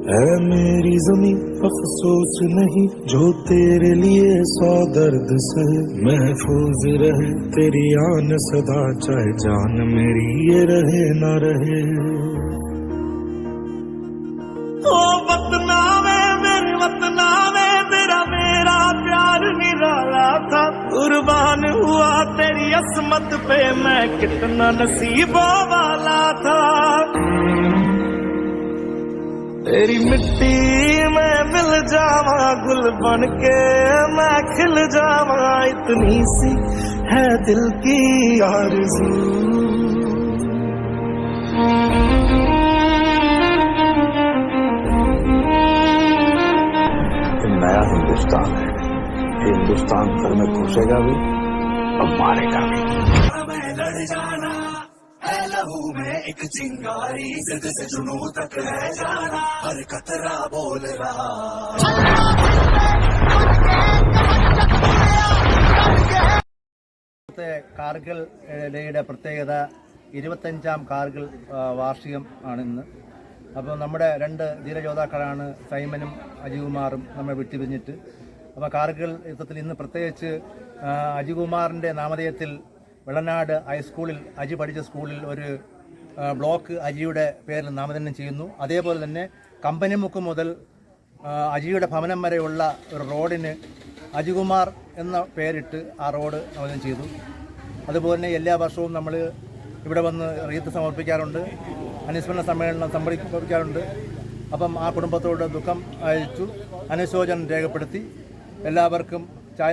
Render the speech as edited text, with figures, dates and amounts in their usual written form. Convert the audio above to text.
है मेरी ज़मीं अफसोस नहीं जो तेरे लिए 100 दर्द सहे, महफूज रहे तेरी आन सदा चाहे जान मेरी ये रहे ना रहे। ओ वतना में मेरे वतना में तेरा मेरा प्यार निराला था, कुर्बान हुआ तेरी असमत पे मैं कितना नसीबों वाला था। तेरी मिट्टी में मिल जावा गुल बन के मैं खिल जावा, इतनी सी है दिल की आरज़ू। नया हिंदुस्तान है, हिंदुस्तान भर में घुसेगा भी और मारेगा भी। लड़ जाना है लहू में एक चिंगारी, जिद से जुनून तक है जाना, हर कतरा बोल रहा। കാർഗിൽ ഡേയുടെ പ്രത്യേകത 25ാം കാർഗിൽ വാർഷികം ആണിന്ന്. അപ്പോൾ നമ്മുടെ 2 ധീരയോദ്ധാക്കളാണ് സൈമനും അജികുമാറും നമ്മൾ വിട്ടുപിരിഞ്ഞിട്ട്. അപ്പോൾ കാർഗിൽ യുദ്ധത്തിൽ ഇന്ന് പ്രത്യേകിച്ച് അജികുമാറിൻ്റെ നാമധേയത്തിൽ വെള്ളനാട് ഹൈസ്കൂളിൽ അജി പഠിച്ച സ്കൂളിൽ ഒരു ബ്ലോക്ക് അജിയുടെ പേരിൽ നാമകരണം ചെയ്യുന്നു. അതേപോലെ തന്നെ കമ്പനിമുക്ക് മുതൽ അജിയുടെ ഭവനം വരെയുള്ള ഒരു റോഡിന് അജികുമാർ എന്ന പേരിട്ട് ആ റോഡ് നാമകരണം ചെയ്തു. അതുപോലെ തന്നെ എല്ലാ വർഷവും നമ്മൾ ഇവിടെ വന്ന് റീത്ത് സമർപ്പിക്കാറുണ്ട്, അനുസ്മരണ സമ്മേളനം സംഘടിപ്പിക്കാറുണ്ട്. അപ്പം ആ കുടുംബത്തോട് ദുഃഖം അയച്ചു അനുശോചനം രേഖപ്പെടുത്തി എല്ലാവർക്കും ചായ